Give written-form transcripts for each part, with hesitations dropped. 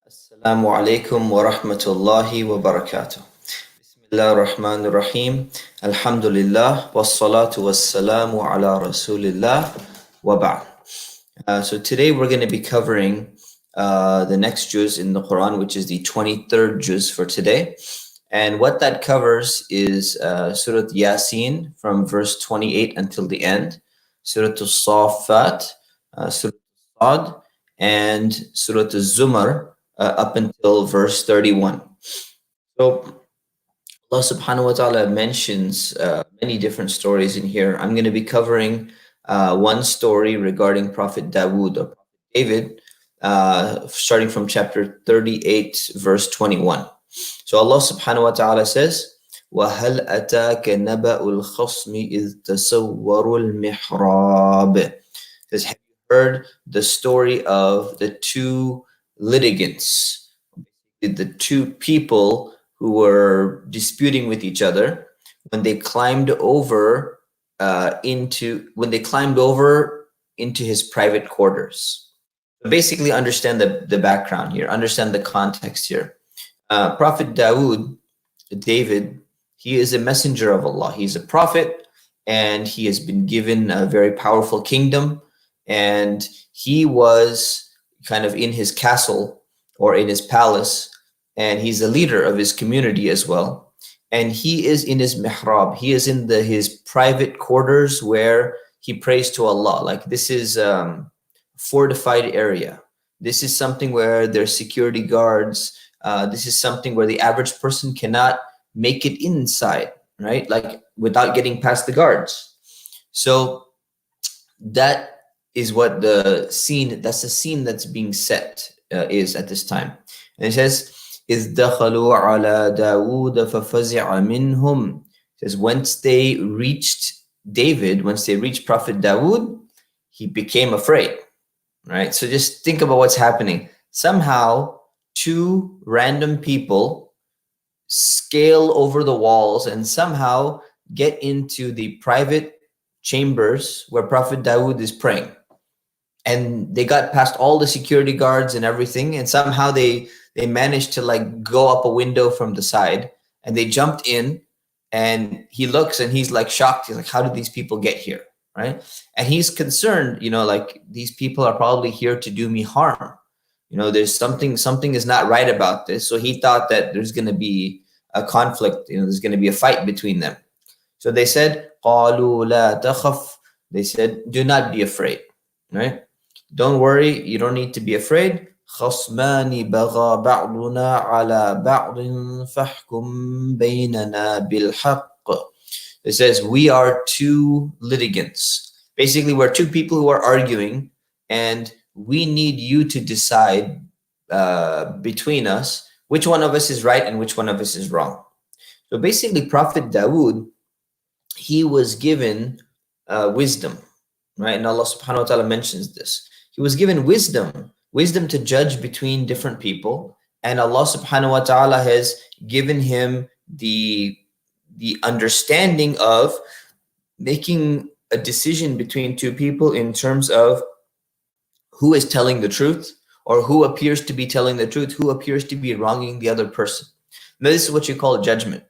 Assalamu alaikum wa rahmatullahi wa barakatuh. Bismillah ar-Rahman ar-Rahim. Alhamdulillah. Wassalatu wassalamu ala Rasulillah wa ba'd. So today we're going to be covering the next juz in the Quran, which is the 23rd juz for today. And what that covers is Surah Yasin from verse 28 until the end, Surah Al-Safat, Surah Al-Sad, and Surah Al-Zumar, up until verse 31. So Allah subhanahu wa ta'ala mentions many different stories in here. I'm going to be covering one story regarding Prophet Dawood or Prophet David, starting from chapter 38, verse 21. So Allah subhanahu wa ta'ala says, وَهَلْ أَتَاكَ نَبَأُ الْخَصْمِ إِذْ تَسَوَّرُوا الْمِحْرَابِ. Says, have you heard the story of the two litigants, the two people who were disputing with each other when they climbed over into his private quarters? Basically, understand the background here, understand the context here. Prophet David, he is a messenger of Allah. He's a prophet, and he has been given a very powerful kingdom, and he was kind of in his castle or in his palace, and he's a leader of his community as well. And he is in his mihrab. He is in his private quarters where he prays to Allah. Like, this is fortified area. This is something where there's security guards. This is something where the average person cannot make it inside, right? Like, without getting past the guards. So that is what the scene that's being set is at this time. And it says, إِذْ دَخَلُوا عَلَى دَاوُودَ فَفَزِعَ مِنْهُمْ. It says, once they reached Prophet Dawood, he became afraid, right? So just think about what's happening. Somehow, two random people scale over the walls and somehow get into the private chambers where Prophet Dawood is praying. And they got past all the security guards and everything, and somehow they managed to like go up a window from the side, and they jumped in, and he looks and he's like shocked. He's like, how did these people get here, right? And he's concerned, like, these people are probably here to do me harm. There's something is not right about this. So he thought that there's going to be a conflict, there's going to be a fight between them. So they said, قَالُوا لَا تَخَفْ. They said, do not be afraid, right? Don't worry, you don't need to be afraid. خَصْمَانِ بَغَى بَعْضُنَا عَلَى بَعْضٍ فَحْكُمْ بَيْنَنَا بِالْحَقِّ. It says, we are two litigants. Basically, we're two people who are arguing, and we need you to decide between us which one of us is right and which one of us is wrong. So basically, Prophet Dawood, he was given wisdom, right? And Allah subhanahu wa ta'ala mentions this. He was given wisdom to judge between different people, and Allah subhanahu wa ta'ala has given him the understanding of making a decision between two people in terms of who is telling the truth, or who appears to be telling the truth, who appears to be wronging the other person. Now, this is what you call judgment.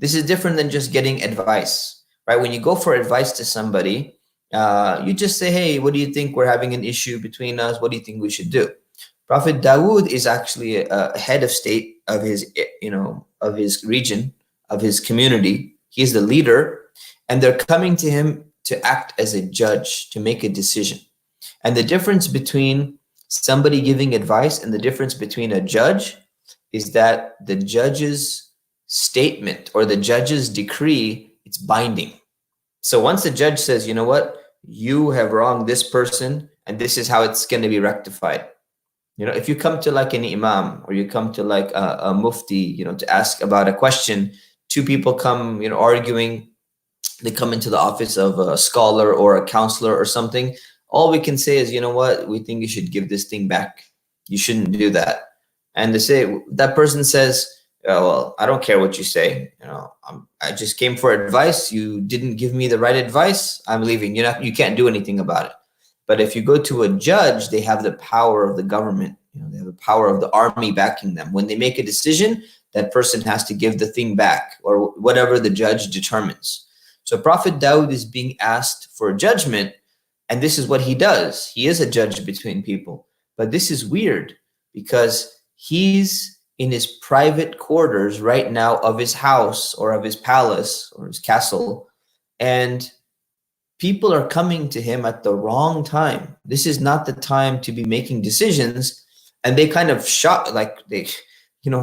This is different than just getting advice, right? When you go for advice to somebody, you just say, hey, what do you think? We're having an issue between us. What do you think we should do? Prophet Dawood is actually a head of state of his, of his region, of his community. He is the leader, and they're coming to him to act as a judge, to make a decision. And the difference between somebody giving advice and the difference between a judge is that the judge's statement or the judge's decree, it's binding. So once the judge says, you know what, you have wronged this person, and this is how it's going to be rectified. If you come to like an imam, or you come to like a mufti, to ask about a question, two people come, arguing, they come into the office of a scholar or a counselor or something. All we can say is, you know what, we think you should give this thing back. You shouldn't do that. And they say, that person says, well, I don't care what you say. I just came for advice. You didn't give me the right advice. I'm leaving. You can't do anything about it. But if you go to a judge, they have the power of the government. They have the power of the army backing them. When they make a decision, that person has to give the thing back, or whatever the judge determines. So Prophet Dawud is being asked for a judgment, and this is what he does. He is a judge between people. But this is weird because he's in his private quarters right now of his house or of his palace or his castle, and people are coming to him at the wrong time. This is not the time to be making decisions. And they kind of shock, like they,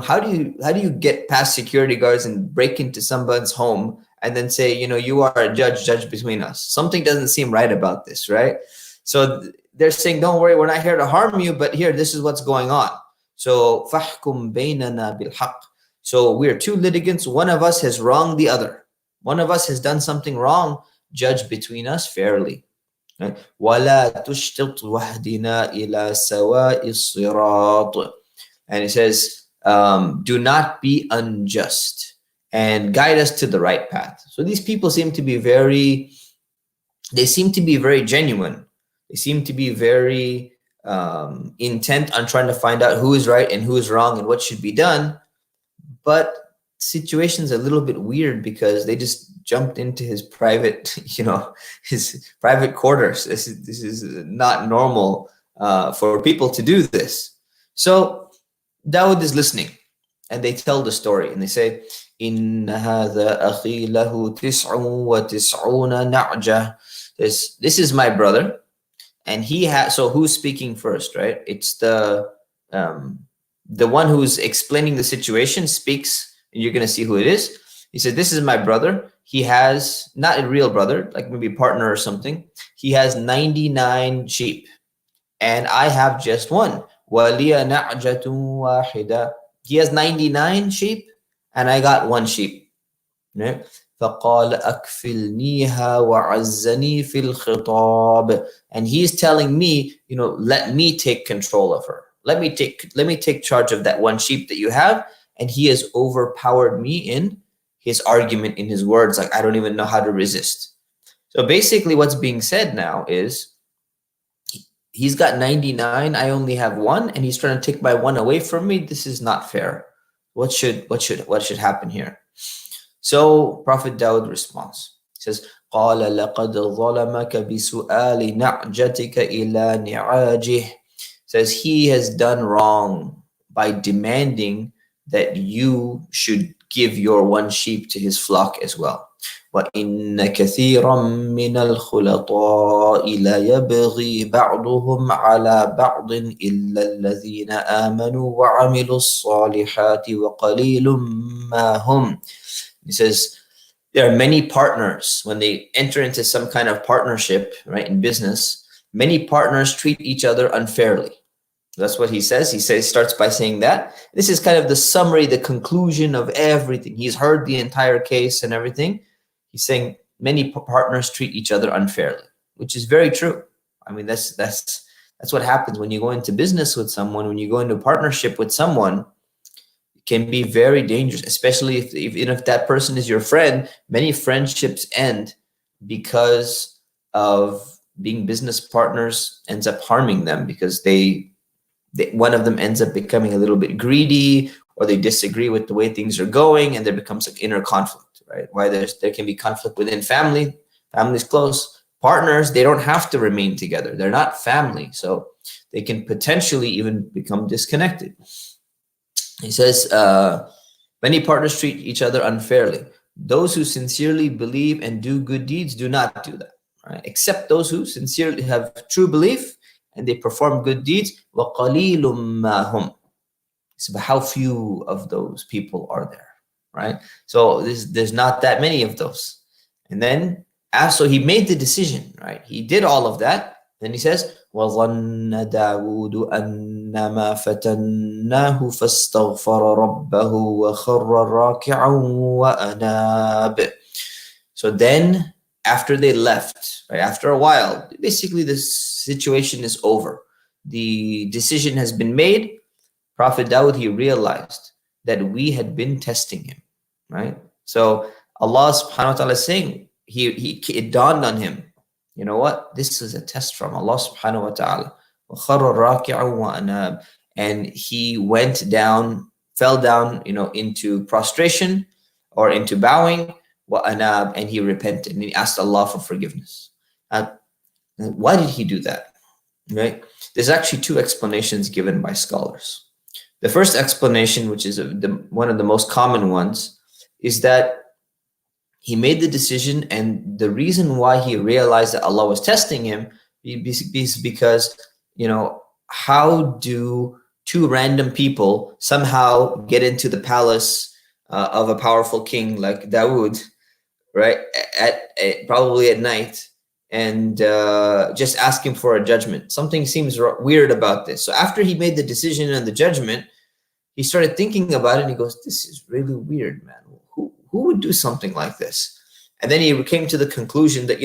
how do you get past security guards and break into someone's home and then say, you are a judge between us? Something doesn't seem right about this, right? So they're saying, don't worry, we're not here to harm you, but here, this is what's going on. So فَحْكُمْ بَيْنَنَا بِالْحَقِّ. So we're two litigants. One of us has wronged the other. One of us has done something wrong. Judge between us fairly. وَلَا تُشْتِطْ وَهْدِنَا إِلَى سَوَاءِ الصِّرَاطِ. And it says, do not be unjust and guide us to the right path. So these people seem to be very genuine. They seem to be very intent on trying to find out who is right and who is wrong and what should be done. But situation's a little bit weird because they just jumped into his private, his private quarters. This is not normal for people to do this. So Dawud is listening, and they tell the story, and they say, "Inna hadha akhi lahu tis'un wa tis'una na'jah." This is my brother, and he has. So who's speaking first, right? It's the one who's explaining the situation speaks. You're going to see who it is. He said, this is my brother. He has, not a real brother, like maybe a partner or something. He has 99 sheep, and I have just one. وَلِيَ نَعْجَةٌ وَاحِدَةٌ. He has 99 sheep, and I got one sheep. Right? فَقَالَ أَكْفِلْنِيهَا وَعَزَّنِي فِي الْخِطَابِ. And he's telling me, let me take control of her. Let me take charge of that one sheep that you have. And he has overpowered me in his argument, in his words. Like, I don't even know how to resist. So basically what's being said now is he's got 99, I only have one, and he's trying to take my one away from me. This is not fair. What should happen here? So Prophet Dawud responds. He says, قَالَ لَقَدْ ظَلَمَكَ بِسُؤَالِ نَعْجَتِكَ إِلَى نِعَاجِهِ. Says he has done wrong by demanding that you should give your one sheep to his flock as well. وَإِنَّ كَثِيرًا مِنَ الْخُلَطَاءِ لَيَبْغِي بَعْضُهُمْ عَلَى بَعْضٍ إِلَّا الَّذِينَ آمَنُوا وَعَمِلُوا الصَّالِحَاتِ وَقَلِيلٌ مَا هُمْ. He says, there are many partners. When they enter into some kind of partnership, right, in business, many partners treat each other unfairly. That's what he says. He starts by saying that. This is kind of the summary, the conclusion of everything. He's heard the entire case and everything. He's saying many partners treat each other unfairly, which is very true. I mean, that's what happens when you go into business with someone, when you go into a partnership with someone. It can be very dangerous, especially if that person is your friend. Many friendships end because of being business partners ends up harming them because one of them ends up becoming a little bit greedy, or they disagree with the way things are going, and there becomes like inner conflict, right? Why there can be conflict within family's close. Partners, they don't have to remain together. They're not family, so they can potentially even become disconnected. He says, many partners treat each other unfairly. Those who sincerely believe and do good deeds do not do that, right? Except those who sincerely have true belief and they perform good deeds. وَقَلِيلٌ مَا هُمْ. So how few of those people are there, right? So there's not that many of those. And then, so he made the decision, right? He did all of that. Then he says, وَظَنَّ دَاوُودُ أَنَّمَا فَتَنَّاهُ فَاسْتَغْفَرَ رَبَّهُ وَخَرَّ رَاكِعًا وَأَنَابَ. So then, after they left, right, after a while, basically the situation is over. The decision has been made. Prophet Dawud, he realized that we had been testing him, right? So Allah subhanahu wa ta'ala is saying, it dawned on him, you know what? This is a test from Allah subhanahu wa ta'ala. وَخَرَّ رَاكِعًا وَأَنَابَ. and he went down, fell down, into prostration or into bowing, and he repented and he asked Allah for forgiveness. Why did he do that? Right? There's actually two explanations given by scholars. The first explanation, which is one of the most common ones, is that he made the decision, and the reason why he realized that Allah was testing him is because, how do two random people somehow get into the palace of a powerful king like Dawood, right, probably at night, and just ask him for a judgment? Something seems weird about this. So after he made the decision and the judgment, he started thinking about it, and he goes, this is really weird, man. Who would do something like this? And then he came to the conclusion that,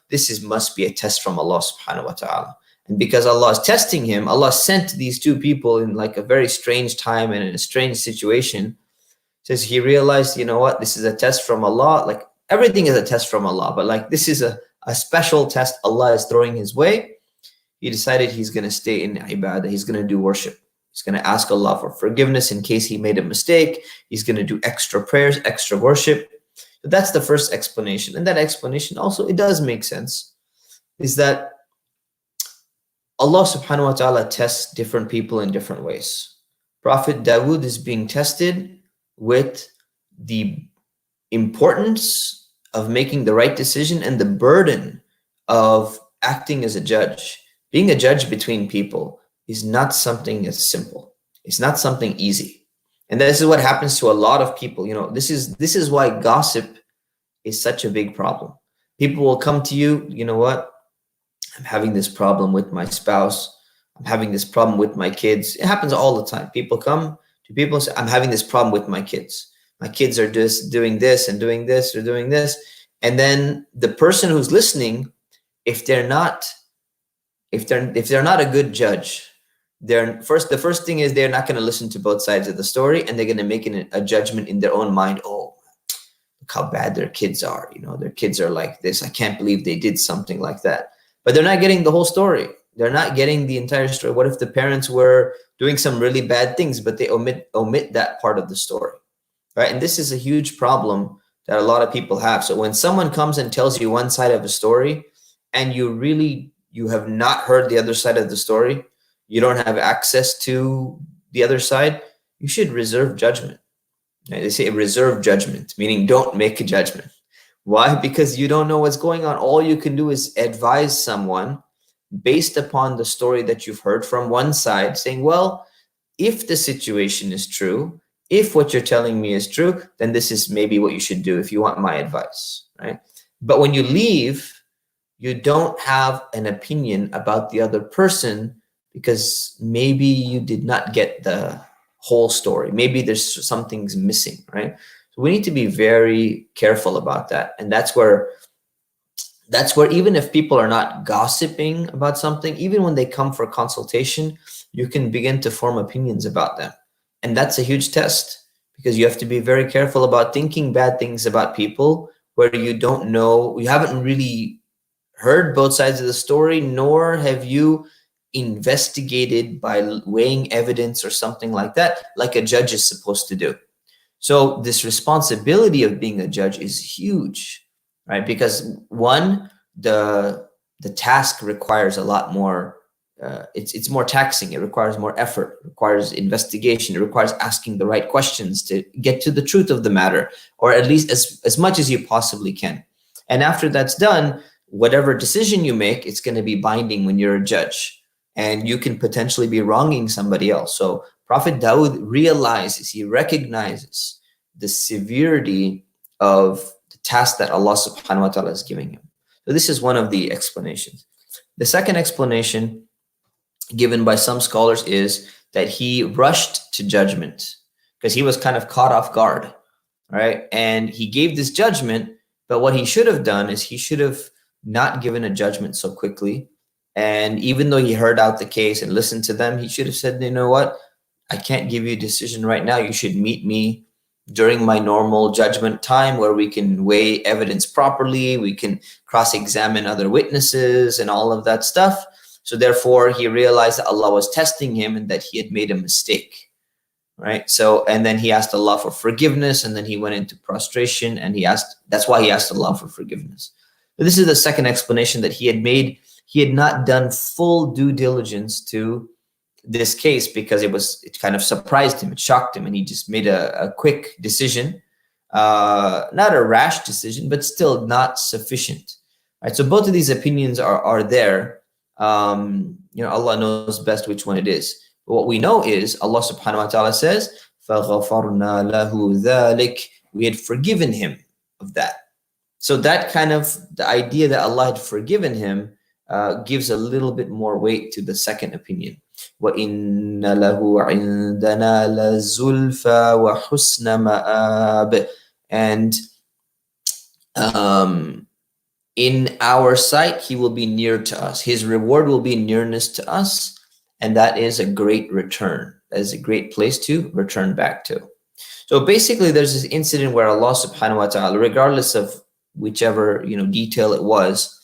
this must be a test from Allah subhanahu wa ta'ala. And because Allah is testing him, Allah sent these two people in like a very strange time and in a strange situation. Says he realized, this is a test from Allah. Like everything is a test from Allah, but like this is a special test Allah is throwing his way. He decided he's going to stay in ibadah. He's going to do worship. He's going to ask Allah for forgiveness in case he made a mistake. He's going to do extra prayers, extra worship. So that's the first explanation. And that explanation also, it does make sense, is that Allah subhanahu wa ta'ala tests different people in different ways. Prophet Dawood is being tested with the importance of making the right decision and the burden of acting as a judge. Being a judge between people is not something that's simple. It's not something easy. And this is what happens to a lot of people. This is why gossip is such a big problem. People will come to you, I'm having this problem with my spouse. I'm having this problem with my kids. It happens all the time. People come to people and say, I'm having this problem with my kids. My kids are just doing this and doing this or doing this. And then the person who's listening, if they're not a good judge, the first thing is they're not going to listen to both sides of the story, and they're going to make a judgment in their own mind. Oh, look how bad their kids are. Their kids are like this. I can't believe they did something like that. But they're not getting the whole story. They're not getting the entire story. What if the parents were doing some really bad things, but they omit that part of the story, right? And this is a huge problem that a lot of people have. So when someone comes and tells you one side of a story, and you have not heard the other side of the story, you don't have access to the other side, you should reserve judgment. They say reserve judgment, meaning don't make a judgment. Why? Because you don't know what's going on. All you can do is advise someone based upon the story that you've heard from one side, saying, well, if the situation is true, if what you're telling me is true, then this is maybe what you should do if you want my advice, right? But when you leave, you don't have an opinion about the other person because maybe you did not get the whole story. Maybe there's something's missing, right? So we need to be very careful about that. And that's where even if people are not gossiping about something, even when they come for consultation, you can begin to form opinions about them. And that's a huge test, because you have to be very careful about thinking bad things about people where you don't know, you haven't really heard both sides of the story, nor have you investigated by weighing evidence or something like that, like a judge is supposed to do. So this responsibility of being a judge is huge, right? Because one, the task requires a lot more, it's more taxing. It requires more effort, it requires investigation. It requires asking the right questions to get to the truth of the matter, or at least as much as you possibly can. And after that's done, whatever decision you make, it's going to be binding when you're a judge, and you can potentially be wronging somebody else. So Prophet Dawood realizes, he recognizes the severity of the task that Allah subhanahu wa ta'ala is giving him. So this is one of the explanations. The second explanation given by some scholars is that he rushed to judgment because he was kind of caught off guard, right? And he gave this judgment, but what he should have done is he should have not given a judgment so quickly. And even though he heard out the case and listened to them, he should have said, you know what, I can't give you a decision right now. You should meet me during my normal judgment time where we can weigh evidence properly. We can cross-examine other witnesses and all of that stuff. So therefore, he realized that Allah was testing him and that he had made a mistake, right? So, and then he asked Allah for forgiveness, and then he went into prostration, and that's why he asked Allah for forgiveness. But this is the second explanation, that he had not done full due diligence to this case, because it kind of surprised him, it shocked him, and he just made a quick decision, not a rash decision, but still not sufficient. Right? So both of these opinions are there. Allah knows best which one it is. But what we know is Allah subhanahu wa ta'ala says, فَغَفَرْنَا لَهُ ذَلِكَ, we had forgiven him of that. So that kind of, the idea that Allah had forgiven him gives a little bit more weight to the second opinion. وَإِنَّ لَهُ عِنْدَنَا لَزُلْفَى وَحُسْنَ مَآبٍ, and in our sight, he will be near to us. His reward will be nearness to us. And that is a great return. That is a great place to return back to. So basically, there's this incident where Allah subhanahu wa ta'ala, regardless of whichever detail it was,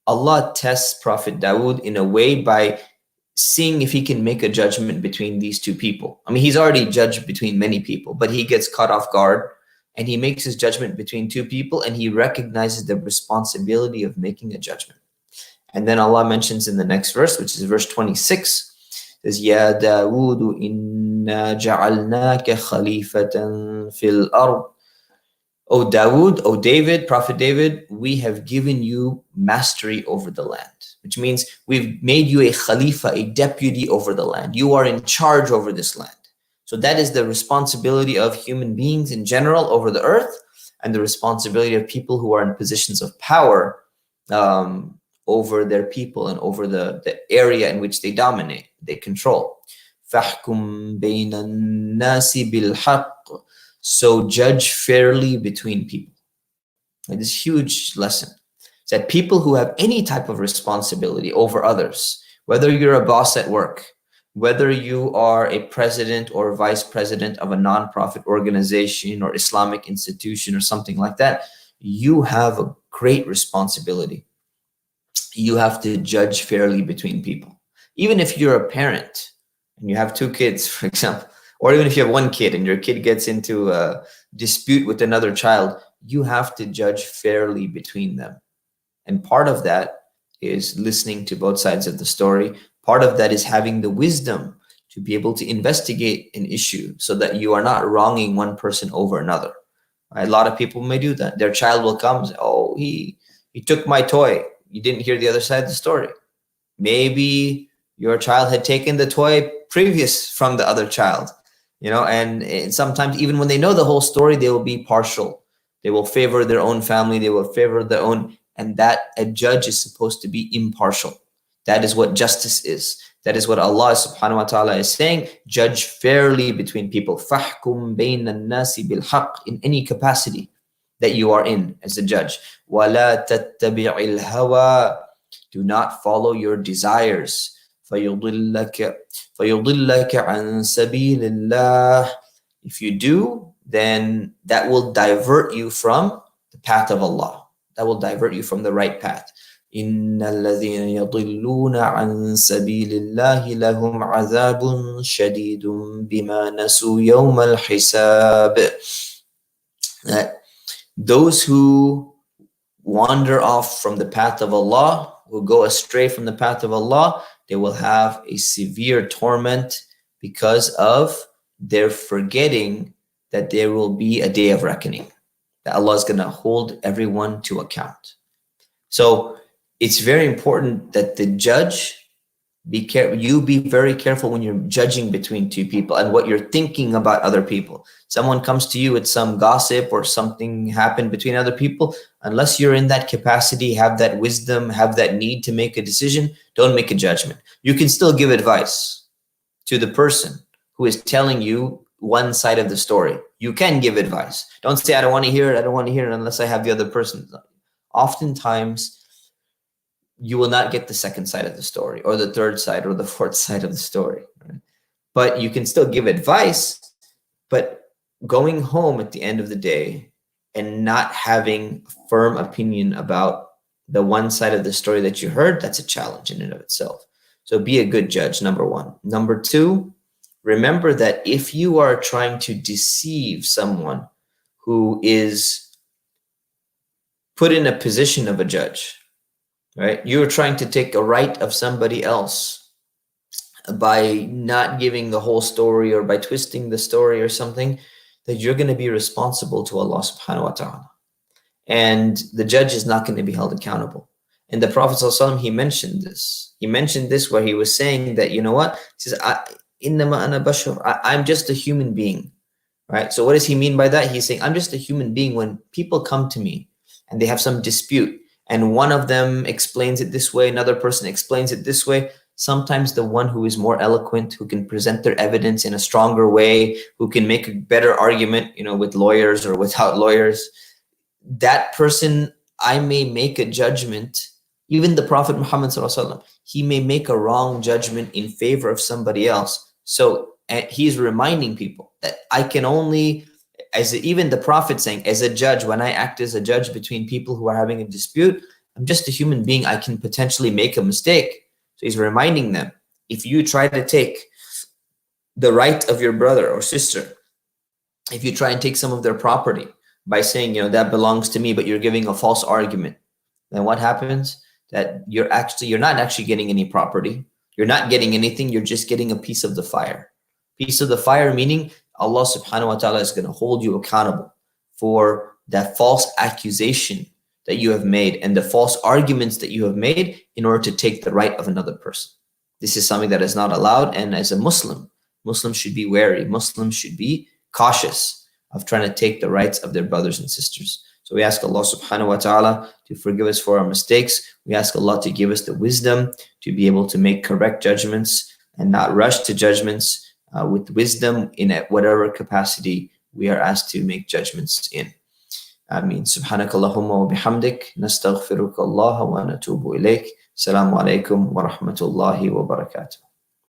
Allah tests Prophet Dawood in a way by seeing if he can make a judgment between these two people. I mean, he's already judged between many people, but he gets caught off guard. And he makes his judgment between two people, and he recognizes the responsibility of making a judgment. And then Allah mentions in the next verse, which is verse 26, says, Ya Dawood, inna ja'alnaka khalifatan fil ard. O Dawood, O David, Prophet David, we have given you mastery over the land. Which means we've made you a khalifa, a deputy over the land. You are in charge over this land. So that is the responsibility of human beings in general over the earth, and the responsibility of people who are in positions of power over their people and over the area in which they dominate, they control. فَاحْكُمْ بَيْنَ النَّاسِ بِالْحَقِّ, so judge fairly between people. And this huge lesson is that people who have any type of responsibility over others, whether you're a boss at work, whether you are a president or vice president of a non-profit organization or Islamic institution or something like that, you have a great responsibility. You have to judge fairly between people. Even if you're a parent and you have two kids, for example, or even if you have one kid and your kid gets into a dispute with another child, you have to judge fairly between them. And part of that is listening to both sides of the story. Part of that is having the wisdom to be able to investigate an issue so that you are not wronging one person over another. Right? A lot of people may do that. Their child will come and say, oh, he took my toy. You didn't hear the other side of the story. Maybe your child had taken the toy previous from the other child, and sometimes even when they know the whole story, they will be partial. They will favor their own family. They will favor their own, and that a judge is supposed to be impartial. That is what justice is. That is what Allah subhanahu wa ta'ala is saying. Judge fairly between people. فَاحْكُمْ بَيْنَ النَّاسِ بِالْحَقِّ, in any capacity that you are in as a judge. وَلَا تَتَّبِعِ الْهَوَىٰ, do not follow your desires. فَيُضِلَّكَ عَنْ سَبِيلِ اللَّهِ, if you do, then that will divert you from the path of Allah. That will divert you from the right path. إِنَّ الَّذِينَ يَضِلُّونَ عَنْ سَبِيلِ اللَّهِ لَهُمْ عَذَابٌ شَدِيدٌ بِمَا نَسُوا يَوْمَ الْحِسَابِ. Those who wander off from the path of Allah, who go astray from the path of Allah, they will have a severe torment because of their forgetting that there will be a day of reckoning, that Allah is going to hold everyone to account. So it's very important that the judge you be very careful when you're judging between two people and what you're thinking about other people. Someone comes to you with some gossip or something happened between other people. Unless you're in that capacity, have that wisdom, have that need to make a decision, don't make a judgment. You can still give advice to the person who is telling you one side of the story. You can give advice. Don't say, I don't want to hear it. I don't want to hear it unless I have the other person. Oftentimes, you will not get the second side of the story or the third side or the fourth side of the story. Right? But you can still give advice, but going home at the end of the day and not having a firm opinion about the one side of the story that you heard, that's a challenge in and of itself. So be a good judge, number one. Number two, remember that if you are trying to deceive someone who is put in a position of a judge, right? You're trying to take a right of somebody else by not giving the whole story or by twisting the story or something, that you're going to be responsible to Allah subhanahu wa ta'ala. And the judge is not going to be held accountable. And the Prophet ﷺ, he mentioned this. He mentioned this where he was saying that, you know what? He says, "Innama ana bashar." I'm just a human being, right? So what does he mean by that? He's saying, I'm just a human being. When people come to me and they have some dispute, and one of them explains it this way, another person explains it this way, sometimes the one who is more eloquent, who can present their evidence in a stronger way, who can make a better argument, with lawyers or without lawyers, that person, I may make a judgment. Even the Prophet Muhammad ﷺ, he may make a wrong judgment in favor of somebody else. So he's reminding people that I can only, even the Prophet saying, as a judge, when I act as a judge between people who are having a dispute, I'm just a human being. I can potentially make a mistake. So he's reminding them, if you try to take the right of your brother or sister, if you try and take some of their property by saying, that belongs to me, but you're giving a false argument, then what happens? That you're not actually getting any property. You're not getting anything. You're just getting a piece of the fire. Piece of the fire, meaning Allah subhanahu wa ta'ala is going to hold you accountable for that false accusation that you have made and the false arguments that you have made in order to take the right of another person. This is something that is not allowed. And as a Muslim, Muslims should be wary. Muslims should be cautious of trying to take the rights of their brothers and sisters. So we ask Allah subhanahu wa ta'ala to forgive us for our mistakes. We ask Allah to give us the wisdom to be able to make correct judgments and not rush to judgments, with wisdom in whatever capacity we are asked to make judgments in. Ameen. Subhanakallahumma wa bihamdik. Nastaghfiruka Allah wa natubu ilayk. Assalamu alaikum wa rahmatullahi wa barakatuh.